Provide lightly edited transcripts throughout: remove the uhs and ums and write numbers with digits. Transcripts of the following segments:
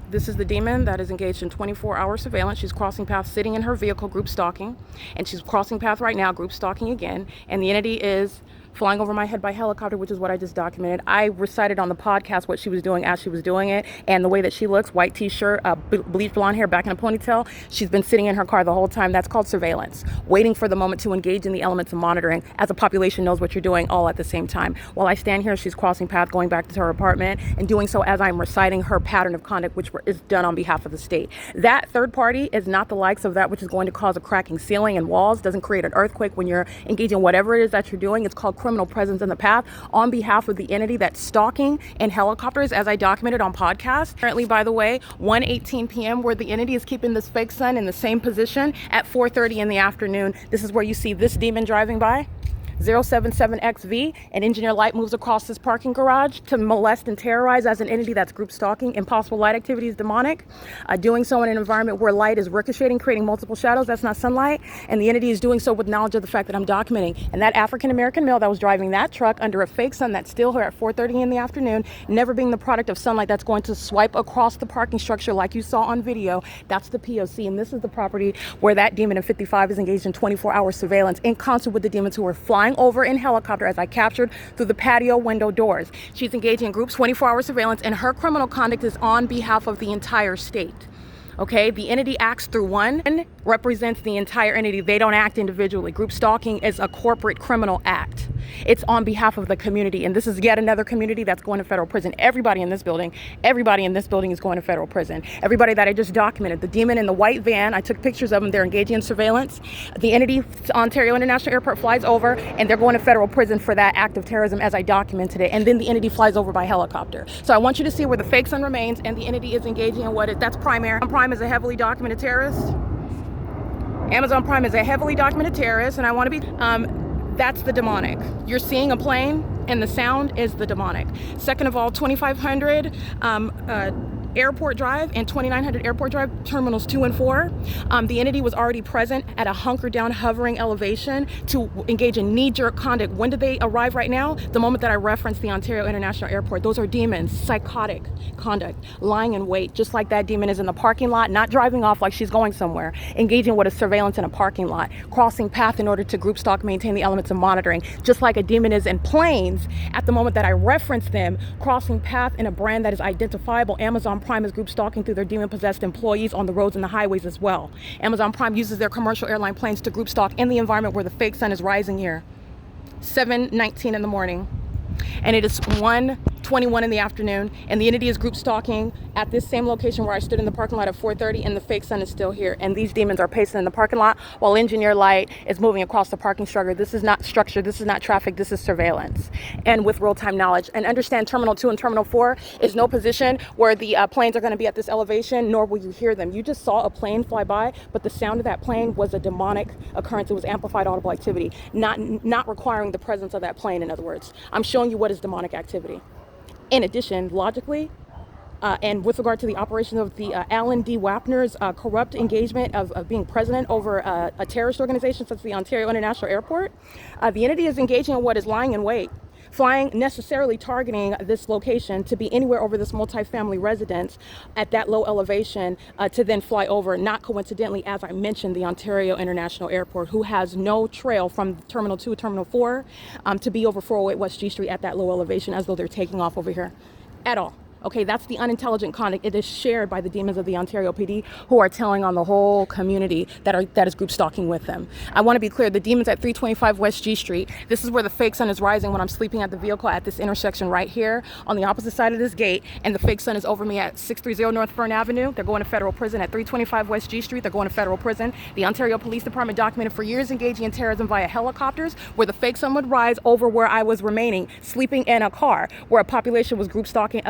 This is the demon that is engaged in 24-hour surveillance. She's crossing path, sitting in her vehicle, group stalking, and she's crossing path right now, group stalking again, and the entity is flying over my head by helicopter, which is what I just documented. I recited on the podcast what she was doing as she was doing it, and the way that she looks, white t-shirt, bleached blonde hair, back in a ponytail. She's been sitting in her car the whole time. That's called surveillance, waiting for the moment to engage in the elements of monitoring as the population knows what you're doing all at the same time. While I stand here, she's crossing path, going back to her apartment, and doing so as I'm reciting her pattern of conduct, which is done on behalf of the state. That third party is not the likes of that which is going to cause a cracking ceiling and walls, doesn't create an earthquake when you're engaging whatever it is that you're doing. It's called criminal presence in the path on behalf of the entity that's stalking in helicopters, as I documented on podcast. Currently, by the way, 1:18 p.m. where the entity is keeping this fake sun in the same position at 4:30 in the afternoon. This is where you see this demon driving by. 077XV, an engineer light moves across this parking garage to molest and terrorize as an entity that's group stalking. Impossible light activity is demonic. Doing so in an environment where light is ricocheting, creating multiple shadows, that's not sunlight. And the entity is doing so with knowledge of the fact that I'm documenting. And that African-American male that was driving that truck under a fake sun that's still here at 4:30 in the afternoon, never being the product of sunlight that's going to swipe across the parking structure like you saw on video, that's the P.O.C. And this is the property where that demon in 55 is engaged in 24-hour surveillance in concert with the demons who are flying over in helicopter, as I captured through the patio window doors. She's engaging in group 24-hour surveillance, and her criminal conduct is on behalf of the entire state. Okay, the entity acts through one and represents the entire entity. They don't act individually. Group stalking is a corporate criminal act. It's on behalf of the community, and this is yet another community that's going to federal prison. Everybody in this building is going to federal prison. Everybody that I just documented, the demon in the white van, I took pictures of them. They're engaging in surveillance. The entity, Ontario International Airport, flies over, and they're going to federal prison for that act of terrorism, as I documented it. And then the entity flies over by helicopter. So I want you to see where the fake sun remains, and the entity is engaging in what that's primary. Prime is a heavily documented terrorist. Amazon Prime is a heavily documented terrorist, and I want to be, that's the demonic. You're seeing a plane, and the sound is the demonic. Second of all, 2500 Airport Drive and 2900 Airport Drive, terminals 2 and 4. The entity was already present at a hunker down hovering elevation to engage in knee-jerk conduct. When did they arrive right now? The moment that I referenced the Ontario International Airport. Those are demons, psychotic conduct, lying in wait, just like that demon is in the parking lot, not driving off like she's going somewhere, engaging with a surveillance in a parking lot, crossing path in order to group stalk, maintain the elements of monitoring, just like a demon is in planes at the moment that I referenced them, crossing path in a brand that is identifiable. Amazon Prime is group stalking through their demon-possessed employees on the roads and the highways as well. Amazon Prime uses their commercial airline planes to group stalk in the environment where the fake sun is rising here. 7:19 in the morning. And it is 1:21 in the afternoon, and the entity is group stalking at this same location where I stood in the parking lot at 4:30, and the fake sun is still here. And these demons are pacing in the parking lot while engineer light is moving across the parking structure. This is not structure, this is not traffic, this is surveillance. And with real-time knowledge. And understand Terminal 2 and Terminal 4 is no position where the planes are going to be at this elevation, nor will you hear them. You just saw a plane fly by, but the sound of that plane was a demonic occurrence. It was amplified audible activity, not requiring the presence of that plane, in other words. I'm showing you what is demonic activity. In addition, logically, and with regard to the operation of the Alan D. Wapner's corrupt engagement of being president over a terrorist organization such as the Ontario International Airport, the entity is engaging in what is lying in wait, flying, necessarily targeting this location to be anywhere over this multifamily residence at that low elevation to then fly over, not coincidentally, as I mentioned, the Ontario International Airport, who has no trail from Terminal 2 to Terminal 4 to be over 408 West G Street at that low elevation as though they're taking off over here at all. Okay, that's the unintelligent conduct. It is shared by the demons of the Ontario PD, who are telling on the whole community that is group stalking with them. I want to be clear, the demons at 325 West G Street, this is where the fake sun is rising when I'm sleeping at the vehicle at this intersection right here on the opposite side of this gate, and the fake sun is over me at 630 North Fern Avenue. They're going to federal prison. At 325 West G Street, they're going to federal prison. The Ontario Police Department documented for years engaging in terrorism via helicopters, where the fake sun would rise over where I was remaining, sleeping in a car, where a population was group stalking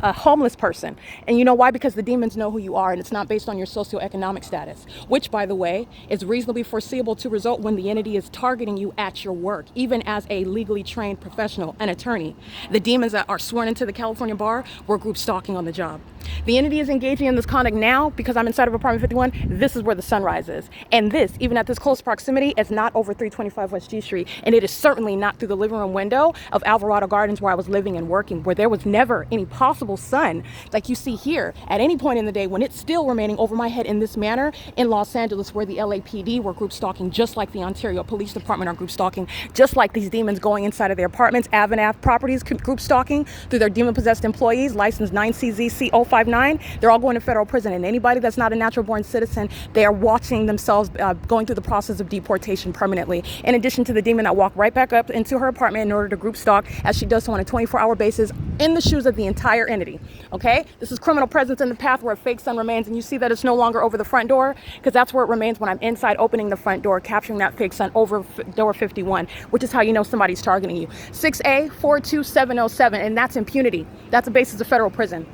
a homeless person. And you know why? Because the demons know who you are, and it's not based on your socioeconomic status, which, by the way, is reasonably foreseeable to result when the entity is targeting you at your work, even as a legally trained professional, an attorney. The demons that are sworn into the California bar were group stalking on the job. The entity is engaging in this conduct now because I'm inside of apartment 51. This is where the sun rises. And this, even at this close proximity, is not over 325 West G Street. And it is certainly not through the living room window of Alvarado Gardens where I was living and working, where there was never any possible possible sun, like you see here, at any point in the day when it's still remaining over my head in this manner in Los Angeles, where the LAPD were group stalking, just like the Ontario Police Department are group stalking, just like these demons going inside of their apartments. AVANATH Properties group stalking through their demon-possessed employees, license 9CZC059. They're all going to federal prison, and anybody that's not a natural-born citizen, they are watching themselves going through the process of deportation permanently. In addition to the demon that walked right back up into her apartment in order to group stalk, as she does so on a 24-hour basis, in the shoes of the entire entity. Okay, this is criminal presence in the path where a fake sun remains, and you see that it's no longer over the front door, because that's where it remains when I'm inside opening the front door, capturing that fake sun over door 51, which is how you know somebody's targeting you. 6A42707, and that's impunity. That's the basis of federal prison.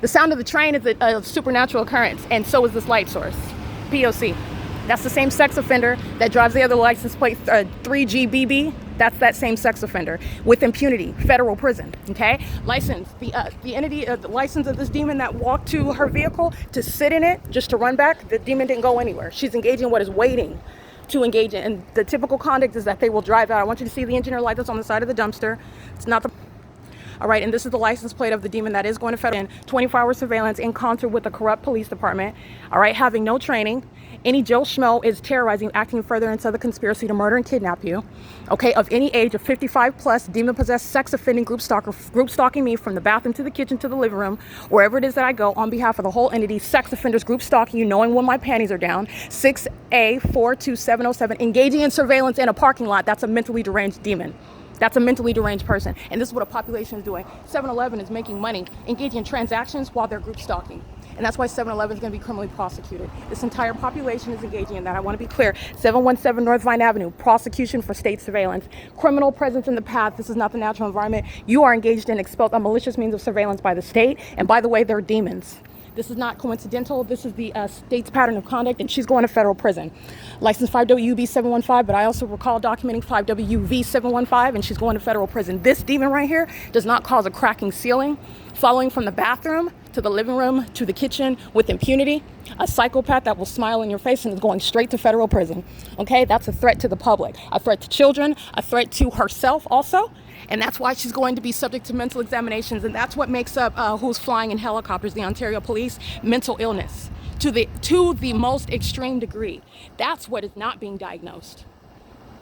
The sound of the train is a supernatural occurrence, and so is this light source. P.O.C. That's the same sex offender that drives the other license plate 3GBB. That's that same sex offender with impunity, federal prison. Okay, license the entity, the license of this demon that walked to her vehicle to sit in it just to run back. The demon didn't go anywhere. She's engaging in what is waiting to engage in, and the typical conduct is that they will drive out. I want you to see the engineer light that's on the side of the dumpster. It's not the all right, and this is the license plate of the demon that is going to federal in 24-hour surveillance in concert with the corrupt police department. All right, having no training. Any Joe Schmo is terrorizing, acting further into the conspiracy to murder and kidnap you. Okay, of any age of 55 plus, demon-possessed, sex-offending group stalking me from the bathroom to the kitchen to the living room, wherever it is that I go, on behalf of the whole entity. Sex offenders group stalking you, knowing when my panties are down. 6A42707, engaging in surveillance in a parking lot. That's a mentally deranged demon. That's a mentally deranged person. And this is what a population is doing. 7-Eleven is making money, engaging in transactions while they're group stalking. And that's why 7-Eleven is going to be criminally prosecuted. This entire population is engaging in that. I want to be clear. 717 North Vine Avenue, prosecution for state surveillance. Criminal presence in the path. This is not the natural environment. You are engaged in expelled a malicious means of surveillance by the state. And by the way, they're demons. This is not coincidental. This is the state's pattern of conduct, and she's going to federal prison. License 5WB715, but I also recall documenting 5WV715, and she's going to federal prison. This demon right here does not cause a cracking ceiling, following from the bathroom to the living room to the kitchen with impunity. A psychopath that will smile in your face and is going straight to federal prison. Okay, that's a threat to the public, a threat to children, a threat to herself also. And that's why she's going to be subject to mental examinations. And that's what makes up who's flying in helicopters, the Ontario Police, mental illness to the most extreme degree. That's what is not being diagnosed.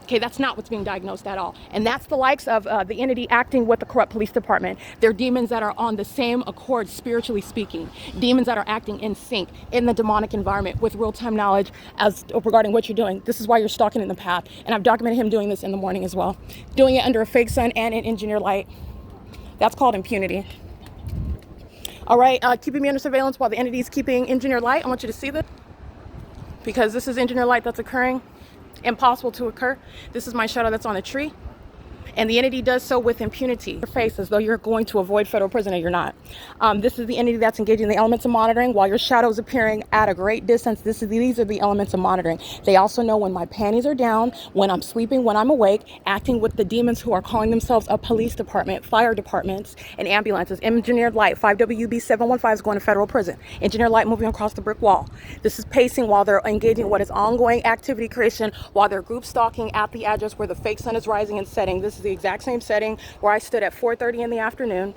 Okay, that's not what's being diagnosed at all. And that's the likes of the entity acting with the corrupt police department. They're demons that are on the same accord, spiritually speaking. Demons that are acting in sync in the demonic environment with real-time knowledge as regarding what you're doing. This is why you're stalking in the path. And I've documented him doing this in the morning as well. Doing it under a fake sun and an engineered light. That's called impunity. All right, keeping me under surveillance while the entity is keeping engineered light. I want you to see this, because this is engineered light that's occurring. Impossible to occur. This is my shadow that's on a tree, and the entity does so with impunity. Your face as though you're going to avoid federal prison, and you're not. This is the entity that's engaging in the elements of monitoring while your shadow is appearing at a great distance. These are the elements of monitoring. They also know when my panties are down, when I'm sleeping, when I'm awake, acting with the demons who are calling themselves a police department, fire departments, and ambulances. Engineered light 5WB715 is going to federal prison. Engineered light moving across the brick wall. This is pacing while they're engaging in what is ongoing activity creation while they're group stalking at the address where the fake sun is rising and setting. This is the exact same setting where I stood at 4:30 in the afternoon,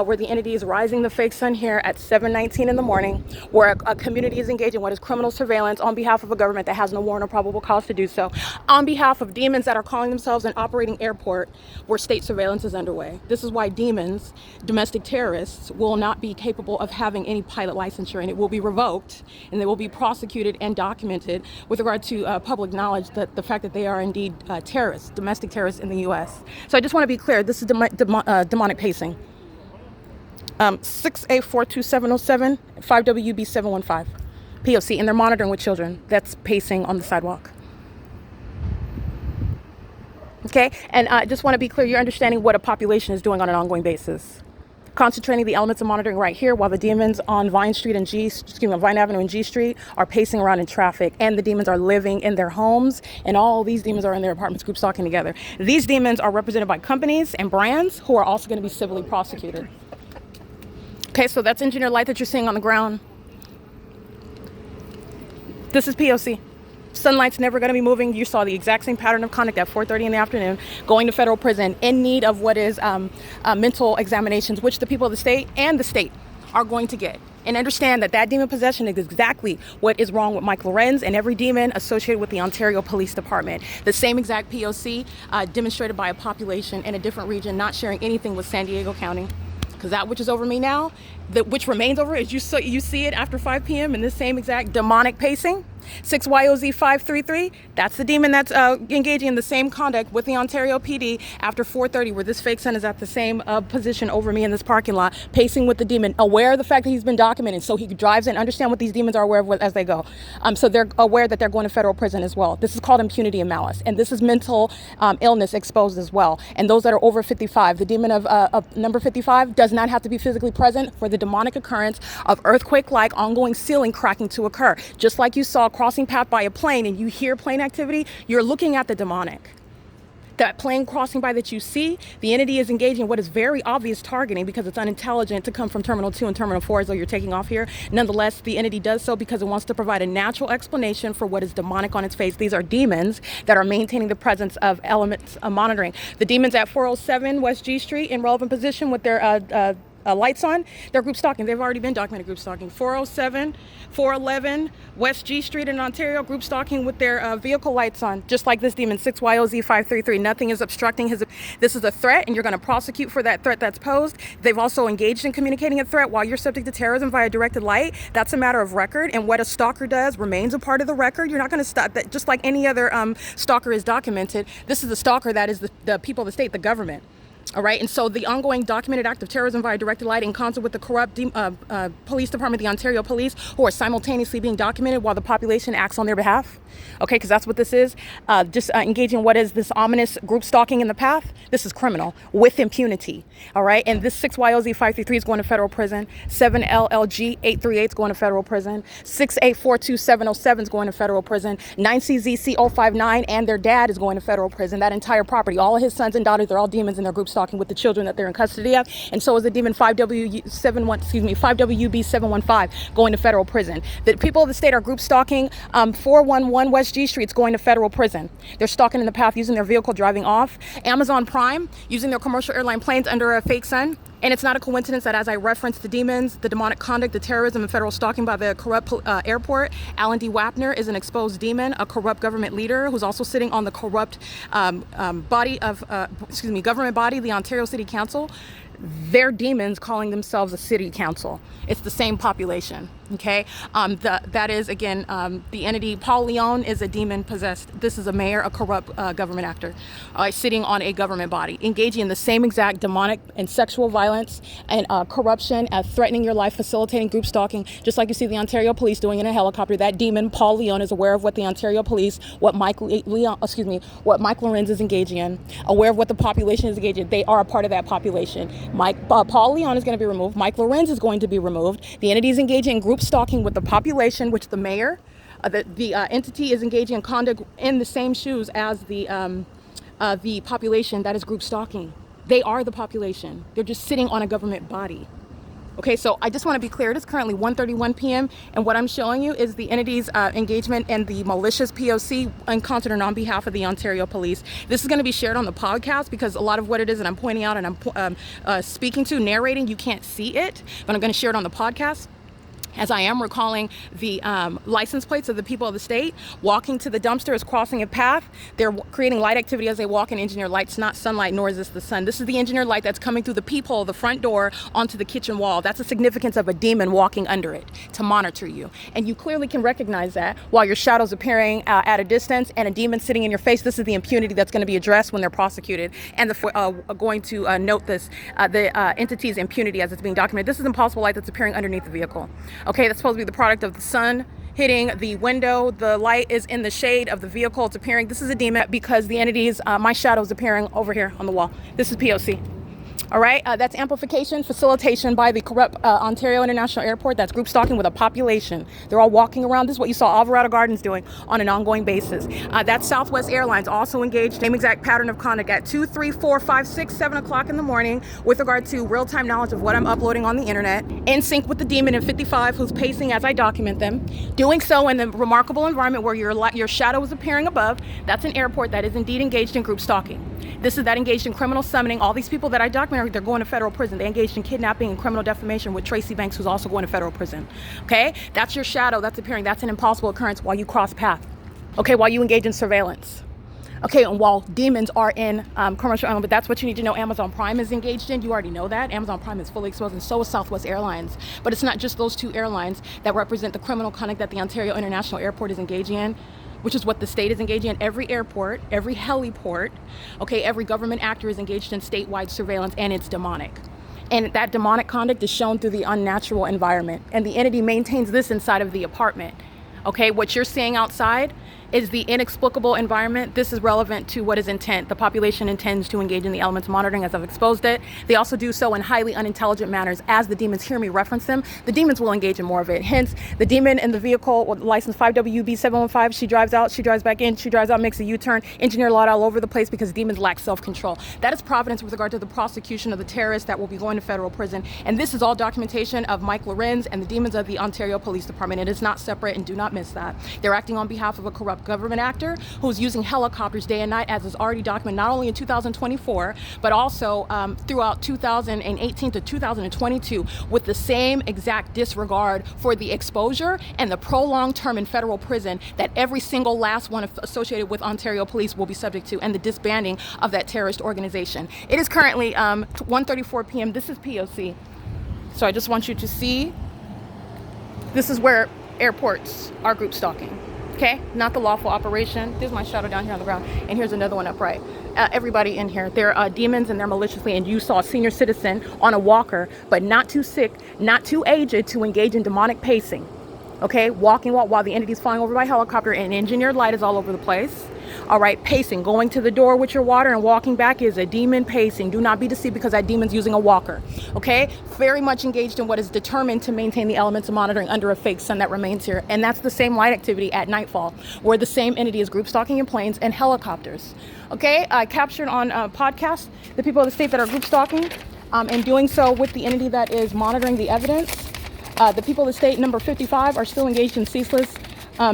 where the entity is rising the fake sun here at 7:19 in the morning, where a community is engaged in what is criminal surveillance on behalf of a government that has no warrant or probable cause to do so, on behalf of demons that are calling themselves an operating airport where state surveillance is underway. This is why demons, domestic terrorists, will not be capable of having any pilot licensure, and it will be revoked, and they will be prosecuted and documented with regard to public knowledge that the fact that they are indeed terrorists, domestic terrorists in the U.S. So I just want to be clear, this is demonic pacing. 6A42707, 5WB715, P.O.C, and they're monitoring with children. That's pacing on the sidewalk. Okay, and I just want to be clear, you're understanding what a population is doing on an ongoing basis. Concentrating the elements of monitoring right here while the demons on Vine Avenue and G Street are pacing around in traffic, and the demons are living in their homes, and all these demons are in their apartments group stalking together. These demons are represented by companies and brands who are also going to be civilly prosecuted. Okay, so that's engineered light that you're seeing on the ground. This is P.O.C. Sunlight's never going to be moving. You saw the exact same pattern of conduct at 4:30 in the afternoon, going to federal prison in need of what is mental examinations, which the people of the state and the state are going to get. And understand that that demon possession is exactly what is wrong with Mike Lorenz and every demon associated with the Ontario Police Department. The same exact P.O.C. Demonstrated by a population in a different region, not sharing anything with San Diego County. Because that which is over me now, which remains over, as you see it after 5 p.m. in this same exact demonic pacing, 6YOZ533, that's the demon that's engaging in the same conduct with the Ontario PD after 4:30, where this fake son is at the same position over me in this parking lot, pacing with the demon, aware of the fact that he's been documented, so he drives and understand what these demons are aware of as they go. So they're aware that they're going to federal prison as well. This is called impunity and malice, and this is mental illness exposed as well. And those that are over 55, the demon of number 55 does not have to be physically present for the demonic occurrence of earthquake-like ongoing ceiling cracking to occur. Just like you saw crossing path by a plane and you hear plane activity, you're looking at the demonic. That plane crossing by that you see, the entity is engaging in what is very obvious targeting because it's unintelligent to come from Terminal 2 and Terminal 4 as though you're taking off here. Nonetheless, the entity does so because it wants to provide a natural explanation for what is demonic on its face. These are demons that are maintaining the presence of elements monitoring. The demons at 407 West G Street in relevant position with their lights on, they're group stalking. They've already been documented group stalking. 407, 411, West G Street in Ontario, group stalking with their vehicle lights on, just like this demon, 6YOZ533. Nothing is obstructing his. This is a threat, and you're going to prosecute for that threat that's posed. They've also engaged in communicating a threat while you're subject to terrorism via directed light. That's a matter of record, and what a stalker does remains a part of the record. You're not going to stop that, just like any other stalker is documented. This is a stalker that is the people of the state, the government. All right, and so the ongoing documented act of terrorism via directed light in concert with the corrupt police department, the Ontario Police, who are simultaneously being documented while the population acts on their behalf. Okay, because that's what this is. Just engaging in what is this ominous group stalking in the path. This is criminal with impunity. All right, and this 6YOZ533 is going to federal prison. 7LLG838 is going to federal prison. 6842707 is going to federal prison. 9CZC059 and their dad is going to federal prison. That entire property, all of his sons and daughters, they're all demons in their group stalking with the children that they're in custody of, and so is the demon 5WB715 going to federal prison. The people of the state are group stalking 411 West G Street is going to federal prison. They're stalking in the path using their vehicle driving off. Amazon Prime using their commercial airline planes under a fake sun. And it's not a coincidence that as I referenced the demons, the demonic conduct, the terrorism, and federal stalking by the corrupt airport, Alan D. Wapner is an exposed demon, a corrupt government leader who's also sitting on the corrupt government body, the Ontario City Council. They're demons calling themselves a city council. It's the same population. Okay, that is again the entity. Paul Leon is a demon possessed. This is a mayor, a corrupt government actor, sitting on a government body, engaging in the same exact demonic and sexual violence and corruption, threatening your life, facilitating group stalking, just like you see the Ontario Police doing in a helicopter. That demon, Paul Leon, is aware of what the Ontario Police, what Mike Lorenz is engaging in, aware of what the population is engaging in. They are a part of that population. Paul Leon is going to be removed. Mike Lorenz is going to be removed. The entity is engaging in group stalking with the population, which the mayor, the entity is engaging in conduct in the same shoes as the population that is group stalking. They are the population. They're just sitting on a government body. Okay, so I just want to be clear. It is currently 1:31 p.m. and what I'm showing you is the entity's engagement and the malicious P.O.C. in concert and on behalf of the Ontario Police. This is going to be shared on the podcast because a lot of what it is that I'm pointing out and I'm speaking to, narrating, you can't see it, but I'm going to share it on the podcast. As I am recalling the license plates of the people of the state. Walking to the dumpster is crossing a path. They're creating light activity as they walk in engineered light. It's not sunlight, nor is this the sun. This is the engineered light that's coming through the peephole, the front door, onto the kitchen wall. That's the significance of a demon walking under it to monitor you. And you clearly can recognize that while your shadow's appearing at a distance and a demon sitting in your face. This is the impunity that's going to be addressed when they're prosecuted. And going to note this, the entity's impunity as it's being documented. This is impossible light that's appearing underneath the vehicle. Okay, that's supposed to be the product of the sun hitting the window. The light is in the shade of the vehicle. It's appearing. This is a demon because the entity's, my shadow is appearing over here on the wall. This is P.O.C. All right, that's amplification, facilitation by the corrupt Ontario International Airport. That's group stalking with a population. They're all walking around. This is what you saw Alvarado Gardens doing on an ongoing basis. That's Southwest Airlines also engaged, same exact pattern of conduct at 2, 3, 4, 5, 6, 7 o'clock in the morning with regard to real-time knowledge of what I'm uploading on the internet, in sync with the demon in 55 who's pacing as I document them, doing so in the remarkable environment where your shadow is appearing above. That's an airport that is indeed engaged in group stalking. This is that engaged in criminal summoning. All these people that I documented, they're going to federal prison. They engaged in kidnapping and criminal defamation with Tracy Banks, who's also going to federal prison. Okay, that's your shadow that's appearing. That's an impossible occurrence while you cross path. Okay, while you engage in surveillance. Okay, and while demons are in commercial island, but that's what you need to know Amazon Prime is engaged in. You already know that. Amazon Prime is fully exposed, and so is Southwest Airlines. But it's not just those two airlines that represent the criminal conduct that the Ontario International Airport is engaging in, which is what the state is engaging in. Every airport, every heliport, okay, every government actor is engaged in statewide surveillance, and it's demonic. And that demonic conduct is shown through the unnatural environment. And the entity maintains this inside of the apartment. Okay, what you're seeing outside is the inexplicable environment. This is relevant to what is intent. The population intends to engage in the elements monitoring as I've exposed it. They also do so in highly unintelligent manners. As the demons hear me reference them, the demons will engage in more of it. Hence, the demon in the vehicle with license 5WB715, she drives out, she drives back in, she drives out, makes a U-turn, engineer lot all over the place because demons lack self-control. That is providence with regard to the prosecution of the terrorists that will be going to federal prison. And this is all documentation of Mike Lorenz and the demons of the Ontario Police Department. It is not separate, and do not miss that. They're acting on behalf of a corrupt government actor who's using helicopters day and night, as is already documented not only in 2024 but also throughout 2018 to 2022, with the same exact disregard for the exposure and the prolonged term in federal prison that every single last one associated with Ontario Police will be subject to, and the disbanding of that terrorist organization. It is currently 1:34 p.m. This is P.O.C. So I just want you to see, this is where airports are group stalking. Okay, not the lawful operation. There's my shadow down here on the ground, and here's another one upright. Everybody in here, they're demons and they're maliciously, and you saw a senior citizen on a walker, but not too sick, not too aged to engage in demonic pacing. Okay, walking while the entity's flying over by helicopter, and engineered light is all over the place. All right, pacing, going to the door with your water and walking back is a demon pacing. Do not be deceived because that demon's using a walker. Okay, very much engaged in what is determined to maintain the elements of monitoring under a fake sun that remains here. And that's the same light activity at nightfall, where the same entity is group stalking in planes and helicopters. Okay, I captured on podcast the people of the state that are group stalking and doing so with the entity that is monitoring the evidence. The people of the state, number 55, are still engaged in ceaseless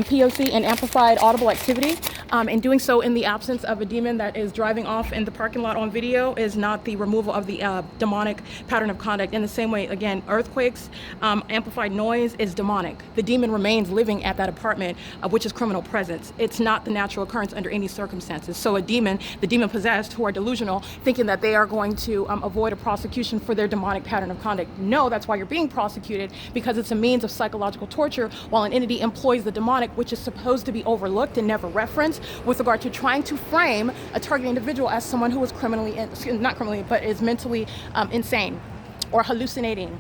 P.O.C. and amplified audible activity. And doing so in the absence of a demon that is driving off in the parking lot on video is not the removal of the demonic pattern of conduct. In the same way, again, earthquakes, amplified noise is demonic. The demon remains living at that apartment, which is criminal presence. It's not the natural occurrence under any circumstances. So a demon, the demon possessed, who are delusional, thinking that they are going to avoid a prosecution for their demonic pattern of conduct. No, that's why you're being prosecuted, because it's a means of psychological torture while an entity employs the demonic, which is supposed to be overlooked and never referenced, with regard to trying to frame a target individual as someone who is not criminally, but is mentally insane or hallucinating.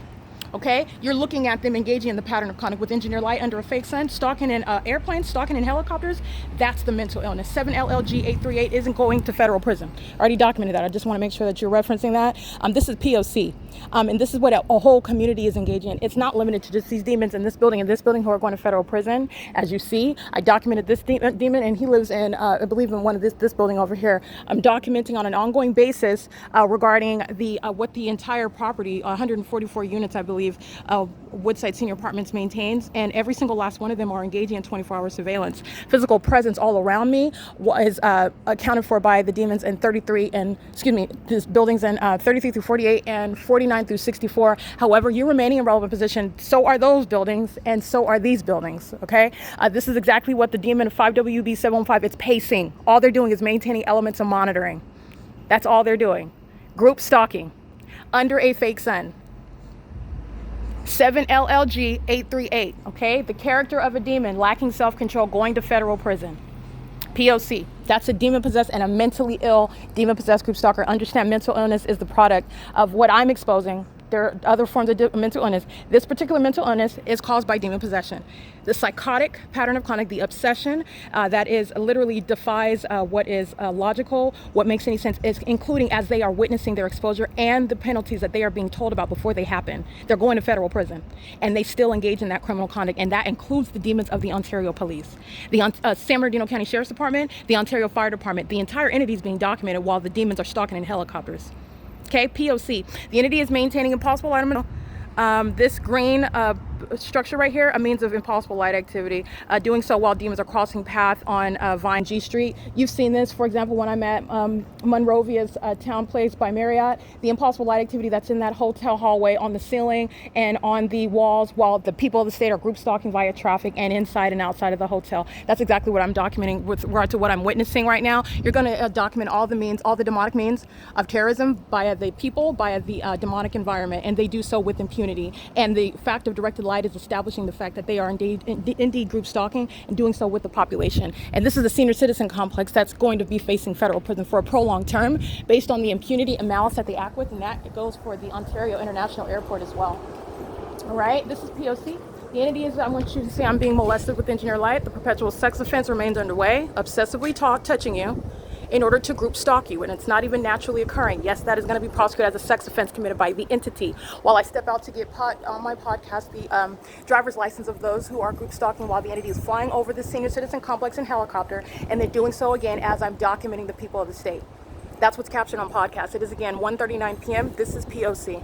Okay, you're looking at them engaging in the pattern of conduct with engineer light under a fake sun, stalking in airplanes, stalking in helicopters. That's the mental illness. 7LLG838 isn't going to federal prison. I already documented that. I just want to make sure that you're referencing that. This is P.O.C. And this is what a whole community is engaging in. It's not limited to just these demons in this building who are going to federal prison. As you see, I documented this demon, and he lives in, I believe, in one of this building over here. I'm documenting on an ongoing basis regarding the what the entire property, 144 units, I believe, WOODSIDE Senior Apartments maintains, and every single last one of them are engaging in 24-hour surveillance. Physical presence all around me is accounted for by the demons in these buildings in 33 through 48 and 49 through 64. However, you're remaining in relevant position. So are those buildings, and so are these buildings. Okay, this is exactly what the demon 5WB715. It's pacing. All they're doing is maintaining elements of monitoring. That's all they're doing. Group stalking under a fake sun. 7LLG838, okay? The character of a demon lacking self-control going to federal prison. P.O.C. That's a demon-possessed and a mentally ill demon-possessed group stalker. Understand, mental illness is the product of what I'm exposing There are other forms of mental illness. This particular mental illness is caused by demon possession. The psychotic pattern of conduct, the obsession that is literally defies what is logical, what makes any sense, is including as they are witnessing their exposure and the penalties that they are being told about before they happen. They're going to federal prison, and they still engage in that criminal conduct, and that includes the demons of the Ontario Police, the San Bernardino County Sheriff's Department, the Ontario Fire Department. The entire entity is being documented while the demons are stalking in helicopters. Okay, P.O.C. The entity is maintaining impossible light. This green structure right here, a means of impossible light activity, doing so while demons are crossing path on Vine G Street. You've seen this, for example, when I'm at Monrovia's Town Place by Marriott, the impossible light activity that's in that hotel hallway on the ceiling and on the walls while the people of the state are group stalking via traffic and inside and outside of the hotel. That's exactly what I'm documenting with regard to what I'm witnessing right now. You're going to document all the means, all the demonic means of terrorism via the people, via the demonic environment, and they do so with impunity. And the fact of directed light is establishing the fact that they are indeed group stalking and doing so with the population. And this is a senior citizen complex that's going to be facing federal prison for a prolonged term based on the impunity and malice that they act with, and that goes for the Ontario International Airport as well. All right, this is P.O.C. The entity is, I want you to say I'm being molested with engineer light. The perpetual sex offense remains underway, obsessively touching you in order to group stalk you, and it's not even naturally occurring. Yes, that is going to be prosecuted as a sex offense committed by the entity. While I step out to get on my podcast the driver's license of those who are group stalking while the entity is flying over the senior citizen complex in helicopter, and they're doing so again as I'm documenting the people of the state. That's what's captured on podcast. It is again 1:39 p.m. This is P.O.C.